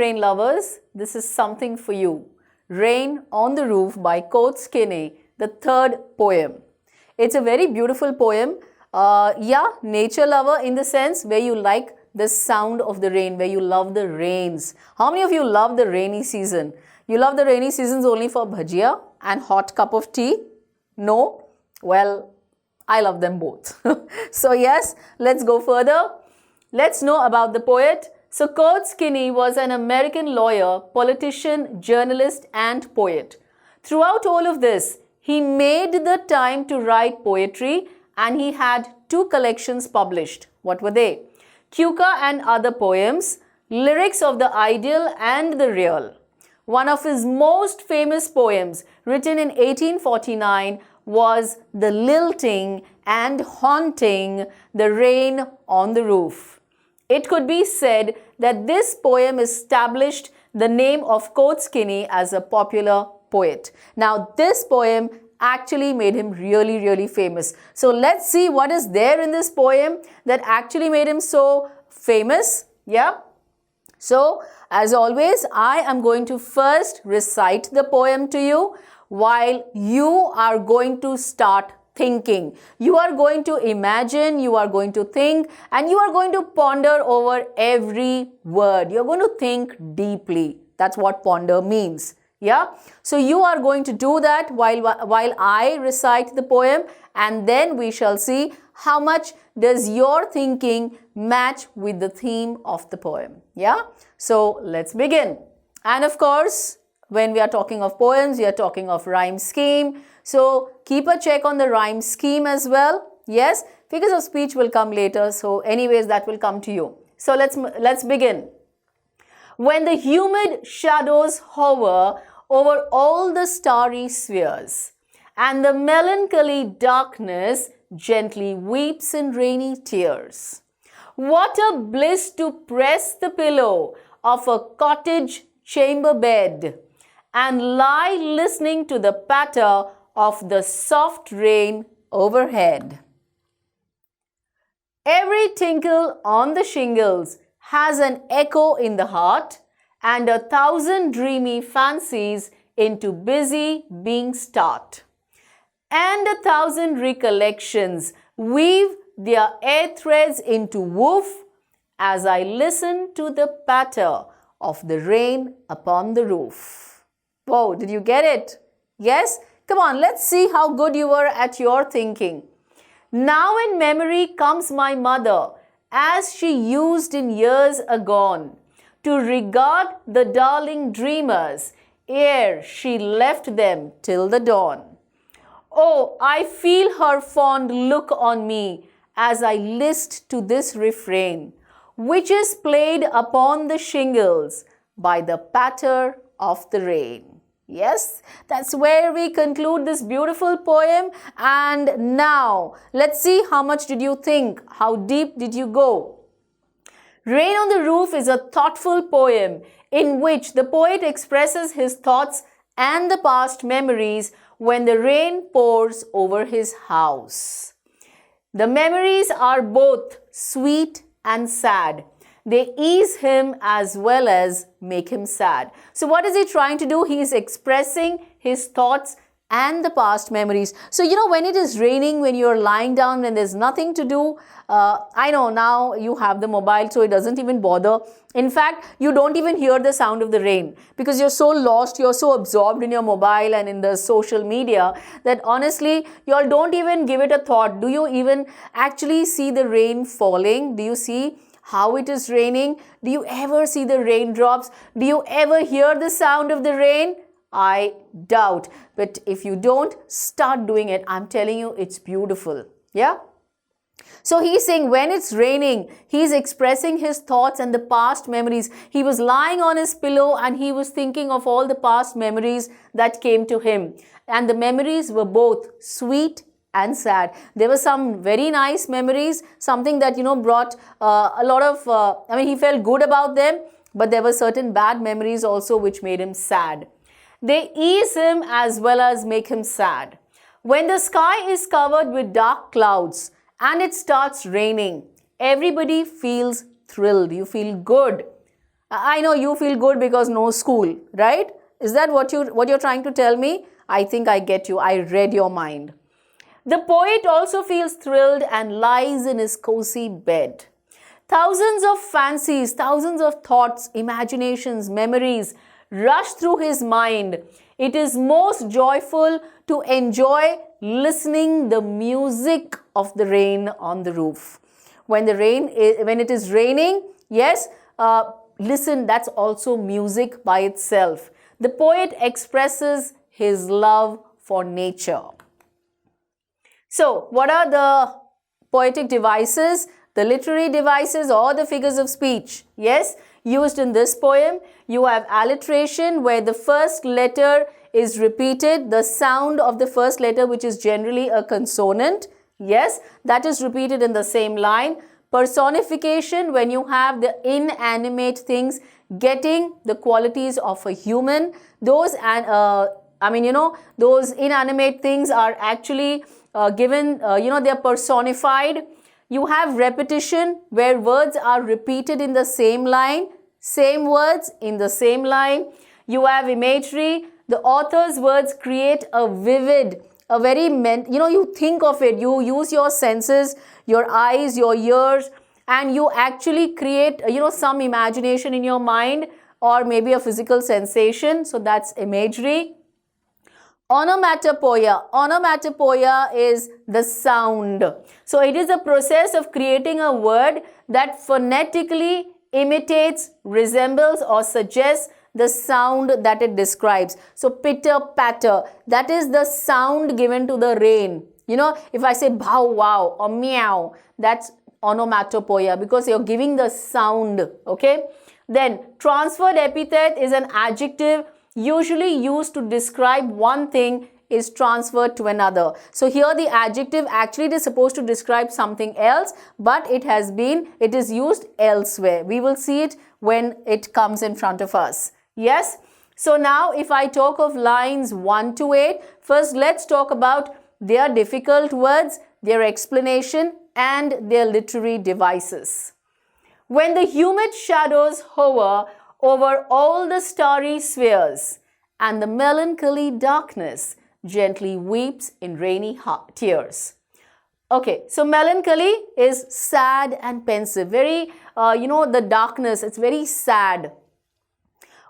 rain lovers, this is something for you. Rain on the Roof by Coates Kinney, the third poem. It's a very beautiful poem. Nature lover in the sense where you like the sound of the rain, where you love the rains. How many of you love the rainy season? You love the rainy seasons only for bhajia and hot cup of tea? No? Well, I love them both. So yes, let's go further. Let's know about the poet. So Coates Kinney was an American lawyer, politician, journalist and poet. Throughout all of this, he made the time to write poetry and he had 2 collections published. What were they? Cuca and Other Poems, Lyrics of the Ideal and the Real. One of his most famous poems, written in 1849, was The Lilting and Haunting the Rain on the Roof. It could be said that this poem established the name of Coates Kinney as a popular poet. Now, this poem actually made him really, really famous. So, let's see what is there in this poem that actually made him so famous. Yeah. So, as always, I am going to first recite the poem to you while you are going to start thinking. You are going to imagine, you are going to think, and you are going to ponder over every word. You're going to think deeply. That's what ponder means. Yeah. So you are going to do that while I recite the poem, and then we shall see how much does your thinking match with the theme of the poem. Yeah. So let's begin. And of course, when we are talking of poems, we are talking of rhyme scheme. So keep a check on the rhyme scheme as well. Yes, figures of speech will come later. So anyways, that will come to you. So let's begin. When the humid shadows hover over all the starry spheres, and the melancholy darkness gently weeps in rainy tears, what a bliss to press the pillow of a cottage chamber bed and lie listening to the patter of the soft rain overhead. Every tinkle on the shingles has an echo in the heart, and 1,000 dreamy fancies into busy being start. And 1,000 recollections weave their air threads into woof as I listen to the patter of the rain upon the roof. Whoa, did you get it? Yes? Come on, let's see how good you were at your thinking. Now in memory comes my mother, as she used in years agone, to regard the darling dreamers ere she left them till the dawn. Oh, I feel her fond look on me as I list to this refrain, which is played upon the shingles by the patter of the rain. Yes, that's where we conclude this beautiful poem. And now, let's see how much did you think? How deep did you go? Rain on the Roof is a thoughtful poem in which the poet expresses his thoughts and the past memories when the rain pours over his house. The memories are both sweet and sad. They ease him as well as make him sad. So what is he trying to do? He is expressing his thoughts and the past memories. So, when it is raining, when you're lying down, when there's nothing to do, I know now you have the mobile, so it doesn't even bother. In fact, you don't even hear the sound of the rain because you're so lost, you're so absorbed in your mobile and in the social media that honestly, you all don't even give it a thought. Do you even actually see the rain falling? Do you see how it is raining? Do you ever see the raindrops? Do you ever hear the sound of the rain? I doubt. But if you don't, start doing it. I'm telling you, it's beautiful. Yeah? So he's saying when it's raining, he's expressing his thoughts and the past memories. He was lying on his pillow and he was thinking of all the past memories that came to him. And the memories were both sweet and sad. There were some very nice memories, something that, brought a lot of, he felt good about them, but there were certain bad memories also which made him sad. They ease him as well as make him sad. When the sky is covered with dark clouds and it starts raining, everybody feels thrilled. You feel good. I know you feel good because no school, right? Is that what you're trying to tell me? I think I get you. I read your mind. The poet also feels thrilled and lies in his cozy bed. Thousands of fancies, thousands of thoughts, imaginations, memories rush through his mind. It is most joyful to enjoy listening the music of the rain on the roof. When it is raining, yes, listen, that's also music by itself. The poet expresses his love for nature. So, what are the poetic devices? The literary devices or the figures of speech? Yes, used in this poem, you have alliteration, where the first letter is repeated, the sound of the first letter, which is generally a consonant. Yes, that is repeated in the same line. Personification, when you have the inanimate things getting the qualities of a human. Those those inanimate things are actually given, they are personified. You have repetition, where words are repeated in the same line, same words in the same line. You have imagery. The author's words create a vivid, you think of it, you use your senses, your eyes, your ears, and you actually create, some imagination in your mind, or maybe a physical sensation. So that's imagery. Onomatopoeia is the sound. So it is a process of creating a word that phonetically imitates, resembles, or suggests the sound that it describes. So pitter patter, that is the sound given to the rain. If I say bow wow or meow, that's onomatopoeia, because you're giving the sound. Okay. Then transferred epithet is an adjective usually used to describe one thing is transferred to another. So here the adjective actually is supposed to describe something else, but it is used elsewhere. We will see it when it comes in front of us. Yes. So now if I talk of lines 1 to 8, first let's talk about their difficult words, their explanation, and their literary devices. When the humid shadows hover over all the starry spheres, and the melancholy darkness gently weeps in rainy tears. Okay, so melancholy is sad and pensive. Very, the darkness, it's very sad.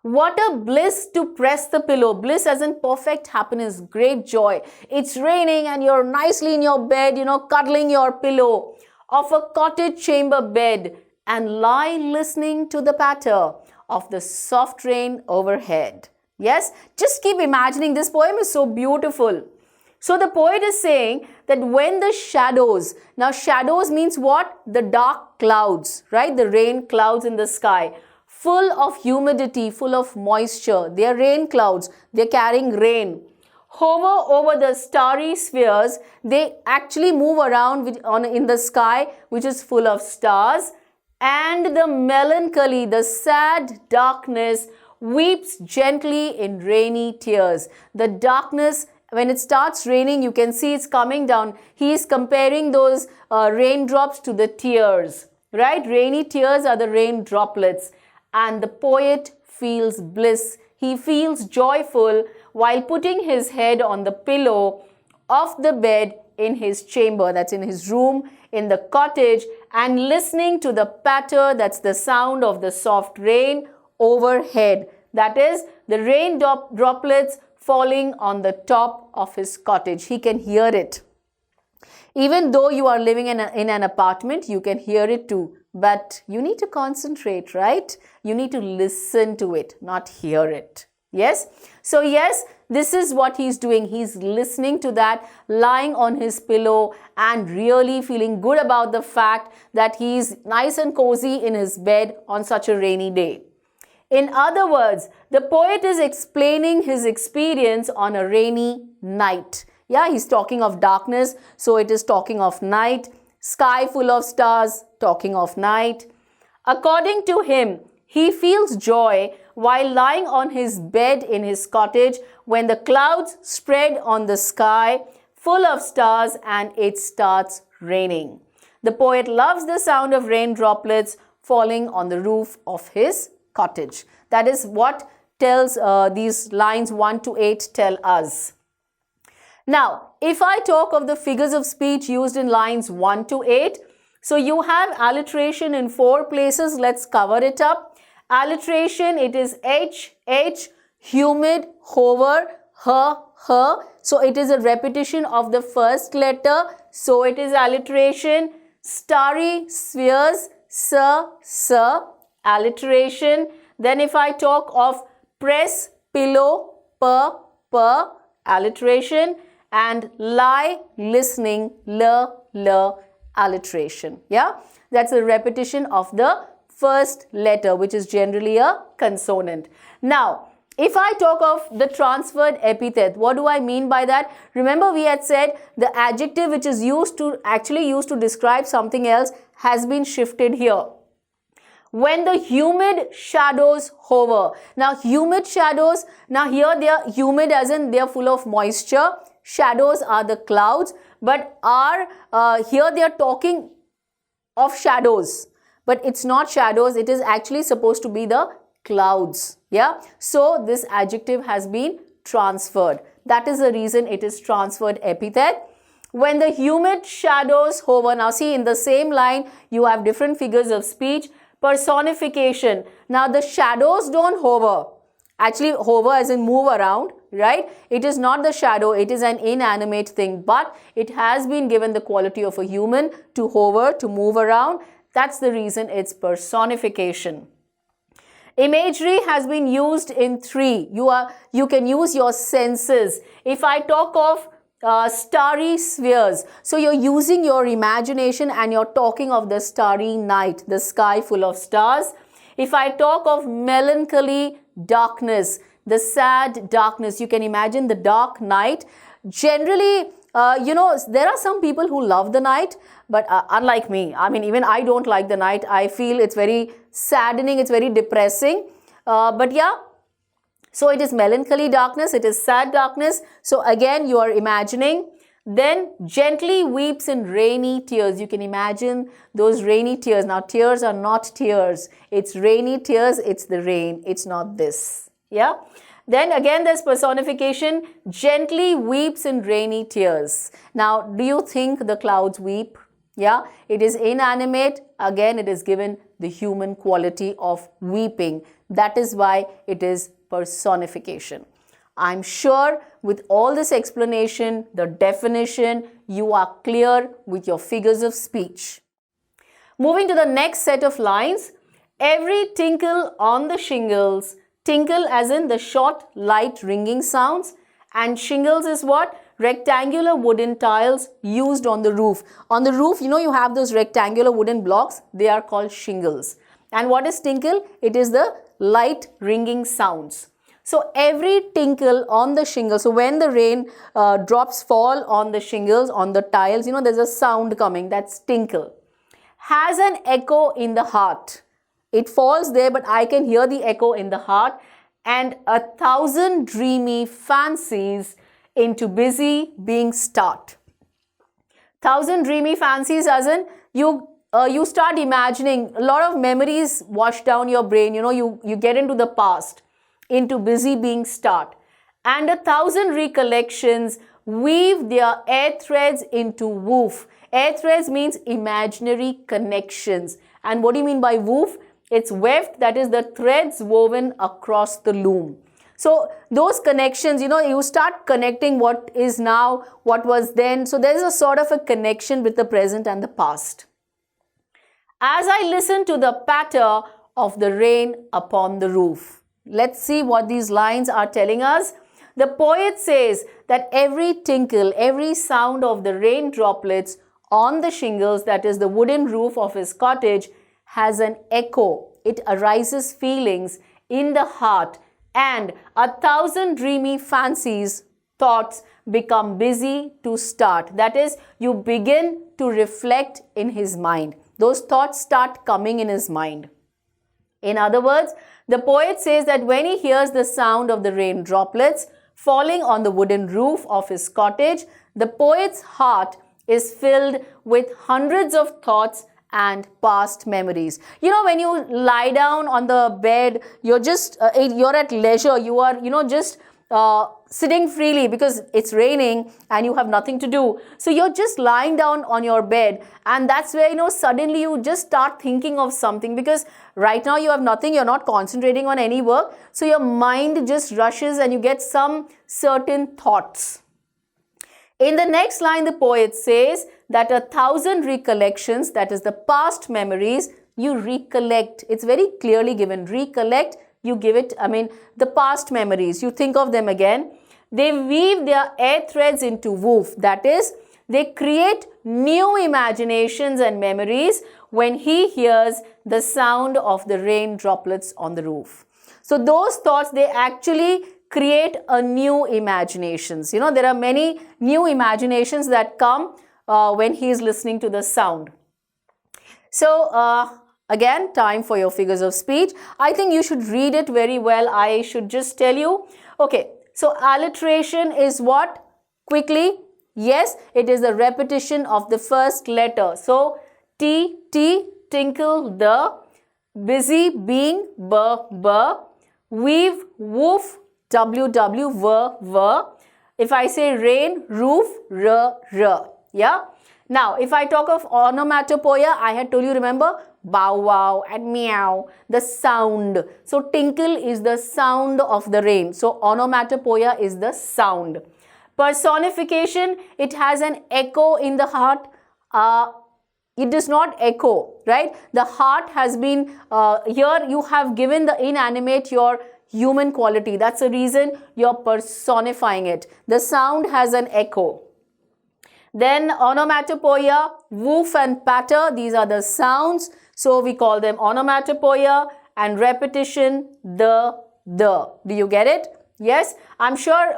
What a bliss to press the pillow. Bliss as in perfect happiness, great joy. It's raining and you're nicely in your bed, cuddling your pillow of a cottage chamber bed, and lie listening to the patter of the soft rain overhead. Yes, just keep imagining. This poem is so beautiful. So the poet is saying that when the shadows, now shadows means what? The dark clouds, right? The rain clouds in the sky, full of humidity, full of moisture. They are rain clouds. They're carrying rain. Hover over the starry spheres. They actually move around in the sky, which is full of stars. And the melancholy, the sad darkness, weeps gently in rainy tears. The darkness, when it starts raining, you can see it's coming down. He is comparing those raindrops to the tears, right? Rainy tears are the rain droplets. And the poet feels bliss. He feels joyful while putting his head on the pillow of the bed in his chamber, that's in his room, in the cottage, and listening to the patter, that's the sound of the soft rain overhead. That is the rain droplets falling on the top of his cottage. He can hear it. Even though you are living in an apartment, you can hear it too. But you need to concentrate, right? You need to listen to it, not hear it. Yes? So yes, this is what he's doing. He's listening to that, lying on his pillow and really feeling good about the fact that he's nice and cozy in his bed on such a rainy day. In other words, the poet is explaining his experience on a rainy night. Yeah, he's talking of darkness, so it is talking of night. Sky full of stars, talking of night. According to him, he feels joy while lying on his bed in his cottage when the clouds spread on the sky full of stars and it starts raining. The poet loves the sound of rain droplets falling on the roof of his cottage. That is what tells these lines 1 to 8 tell us. Now, if I talk of the figures of speech used in lines 1 to 8, so you have alliteration in 4 places. Let's cover it up. Alliteration, it is H, H, humid, hover, her. So it is a repetition of the first letter. So it is alliteration. Starry spheres, sir, alliteration. Then if I talk of press, pillow, per, alliteration. And lie, listening, alliteration. Yeah, that's a repetition of the first letter, which is generally a consonant. Now, if I talk of the transferred epithet, what do I mean by that? Remember, we had said the adjective which is used to describe something else has been shifted here. When the humid shadows hover. Now, humid shadows, now here they are humid as in they are full of moisture. Shadows are the clouds, but here they are talking of shadows, but it's not shadows, it is actually supposed to be the clouds. Yeah, so this adjective has been transferred. That is the reason it is transferred epithet. When the humid shadows hover, now see in the same line you have different figures of speech. Personification, now the shadows don't hover. Actually, hover as in move around, right? It is not the shadow, it is an inanimate thing, but it has been given the quality of a human to hover, to move around. That's the reason it's personification. Imagery has been used in 3. You can use your senses. If I talk of starry spheres, so you're using your imagination and you're talking of the starry night, the sky full of stars. If I talk of melancholy darkness, the sad darkness, you can imagine the dark night. Generally, there are some people who love the night, but unlike me, I mean, even I don't like the night. I feel it's very saddening, it's very depressing. But yeah, so it is melancholy darkness, it is sad darkness. So again, you are imagining. Then gently weeps in rainy tears. You can imagine those rainy tears. Now tears are not tears. It's rainy tears. It's the rain. It's not this. Yeah. Then again there's personification. Gently weeps in rainy tears. Now do you think the clouds weep? Yeah. It is inanimate. Again it is given the human quality of weeping. That is why it is personification. I'm sure with all this explanation, the definition, you are clear with your figures of speech. Moving to the next set of lines, every tinkle on the shingles, tinkle as in the short, light ringing sounds, and shingles is what? Rectangular wooden tiles used on the roof. On the roof, you have those rectangular wooden blocks, they are called shingles. And what is tinkle? It is the light ringing sounds. So every tinkle on the shingles, so when the rain drops fall on the shingles, on the tiles, there's a sound coming, that's tinkle. Has an echo in the heart. It falls there, but I can hear the echo in the heart. And 1,000 dreamy fancies into busy being start. 1,000 dreamy fancies as in you start imagining, a lot of memories wash down your brain, you get into the past. Into busy being start, and 1,000 recollections weave their air threads into woof. Air threads means imaginary connections. And what do you mean by woof? It's weft, that is the threads woven across the loom. So those connections, you start connecting what is now, what was then. So there is a sort of a connection with the present and the past. As I listen to the patter of the rain upon the roof. Let's see what these lines are telling us. The poet says that every tinkle, every sound of the rain droplets on the shingles, that is the wooden roof of his cottage, has an echo. It arises feelings in the heart, and 1,000 dreamy fancies, thoughts become busy to start. That is, you begin to reflect in his mind. Those thoughts start coming in his mind. In other words, the poet says that when he hears the sound of the rain droplets falling on the wooden roof of his cottage, the poet's heart is filled with hundreds of thoughts and past memories. You know, when you lie down on the bed, you're at leisure. You are, just sitting freely because it's raining and you have nothing to do. So you're just lying down on your bed, and that's where, suddenly you just start thinking of something, because right now you have nothing, you're not concentrating on any work. So your mind just rushes and you get some certain thoughts. In the next line, the poet says that 1,000 recollections, that is the past memories, you recollect. It's very clearly given. Recollect, you give it, the past memories. You think of them again. They weave their air threads into woof. That is, they create new imaginations and memories when he hears the sound of the rain droplets on the roof. So those thoughts, they actually create a new imaginations. There are many new imaginations that come when he is listening to the sound. So again, time for your figures of speech. I think you should read it very well. I should just tell you. Okay, so alliteration is what? Quickly. Yes, it is the repetition of the first letter. So T, tinkle, the, busy, being, b, weave, woof, w, if I say rain, roof, r. Yeah. Now, if I talk of onomatopoeia, I had told you, remember, bow wow and meow, the sound. So tinkle is the sound of the rain. So onomatopoeia is the sound. Personification, it has an echo in the heart. It does not echo, right? The heart has been, here you have given the inanimate your human quality. That's the reason you're personifying it. The sound has an echo. Then onomatopoeia, woof and patter, these are the sounds. So we call them onomatopoeia, and repetition, the. Do you get it? Yes, I'm sure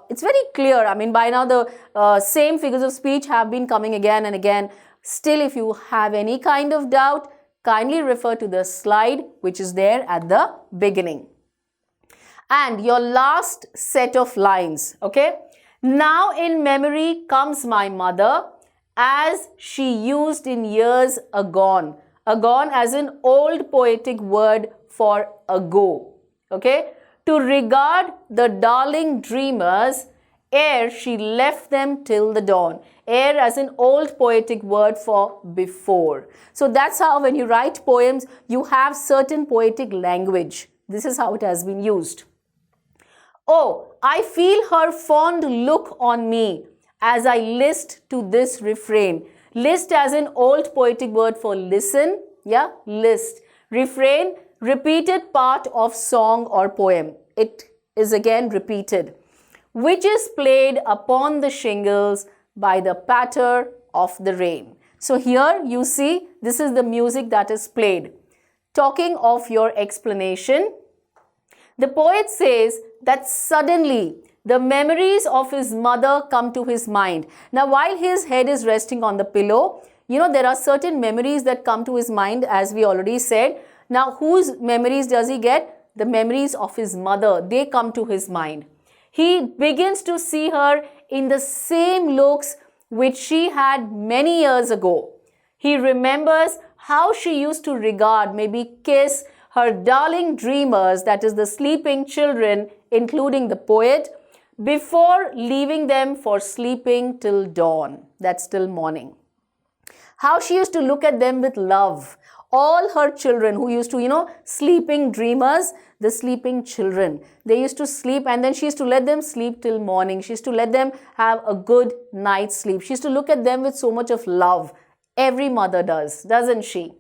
it's very clear. By now the same figures of speech have been coming again and again. Still, if you have any kind of doubt, kindly refer to the slide which is there at the beginning. And your last set of lines, okay? Now in memory comes my mother, as she used in years agone. Agone as an old poetic word for ago, okay? To regard the darling dreamers, ere she left them till the dawn. Ere as an old poetic word for before. So that's how when you write poems, you have certain poetic language. This is how it has been used. Oh, I feel her fond look on me as I list to this refrain. List as an old poetic word for listen. Yeah, list. Refrain, repeated part of song or poem. It is again repeated. Which is played upon the shingles by the patter of the rain. So here you see, this is the music that is played. Talking of your explanation, the poet says that suddenly the memories of his mother come to his mind. Now, while his head is resting on the pillow, there are certain memories that come to his mind, as we already said. Now, whose memories does he get? The memories of his mother. They come to his mind. He begins to see her in the same looks which she had many years ago. He remembers how she used to regard, maybe kiss, her darling dreamers, that is the sleeping children, including the poet, before leaving them for sleeping till dawn, that's till morning. How she used to look at them with love. All her children who used to, sleeping dreamers, the sleeping children. They used to sleep, and then she used to let them sleep till morning. She used to let them have a good night's sleep. She used to look at them with so much of love. Every mother does, doesn't she?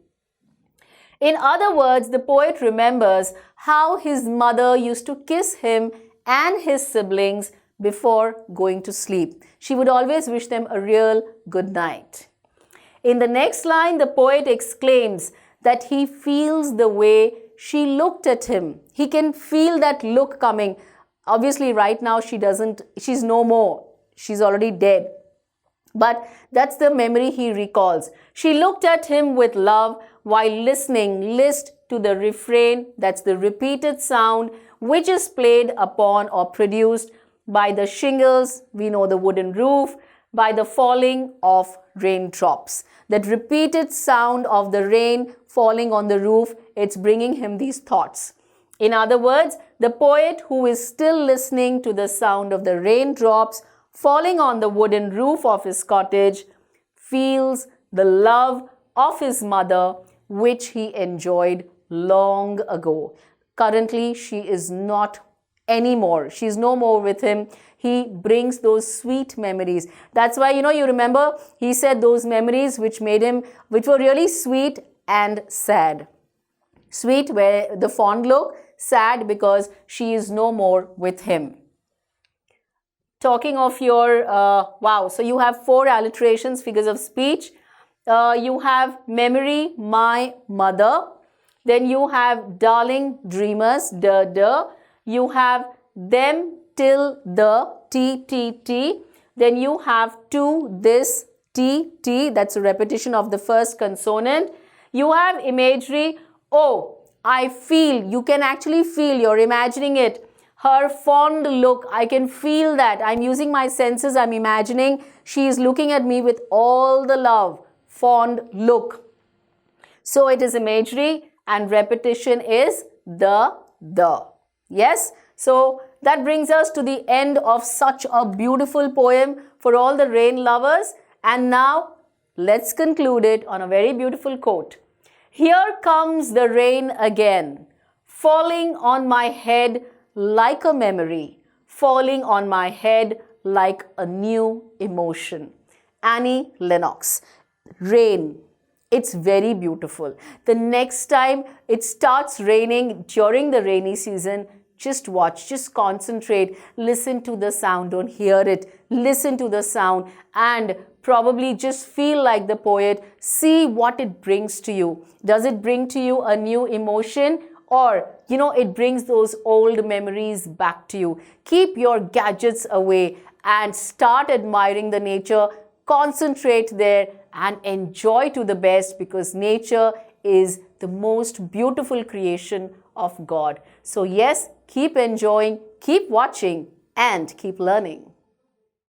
In other words, the poet remembers how his mother used to kiss him and his siblings before going to sleep. She would always wish them a real good night. In the next line, the poet exclaims that he feels the way she looked at him. He can feel that look coming. Obviously, right now she's no more. She's already dead. But that's the memory he recalls. She looked at him with love while list to the refrain, that's the repeated sound, which is played upon or produced by the shingles, we know the wooden roof, by the falling of raindrops. That repeated sound of the rain falling on the roof, it's bringing him these thoughts. In other words, the poet who is still listening to the sound of the raindrops falling on the wooden roof of his cottage feels the love of his mother, which he enjoyed long ago. Currently, she is not anymore. She's no more with him. He brings those sweet memories. That's why, you remember he said those memories which were really sweet and sad. Sweet, where the fond look, sad because she is no more with him. Talking of your, wow, so you have 4 alliterations, figures of speech. You have memory, my mother. Then you have darling dreamers, the. You have them till the, t. Then you have to, this, t. That's a repetition of the first consonant. You have imagery, oh, I feel. You can actually feel, you're imagining it. Her fond look, I can feel that. I'm using my senses, I'm imagining she is looking at me with all the love. Fond look. So it is imagery and repetition is the. Yes? So that brings us to the end of such a beautiful poem for all the rain lovers. And now let's conclude it on a very beautiful quote. Here comes the rain again, falling on my head like a memory, falling on my head like a new emotion. Annie Lennox. Rain. It's very beautiful. The next time it starts raining during the rainy season, just watch, just concentrate, listen to the sound, don't hear it, listen to the sound and probably just feel like the poet, see what it brings to you. Does it bring to you a new emotion or, it brings those old memories back to you? Keep your gadgets away and start admiring the nature, concentrate there and enjoy to the best because nature is the most beautiful creation of God. So yes, keep enjoying, keep watching and keep learning.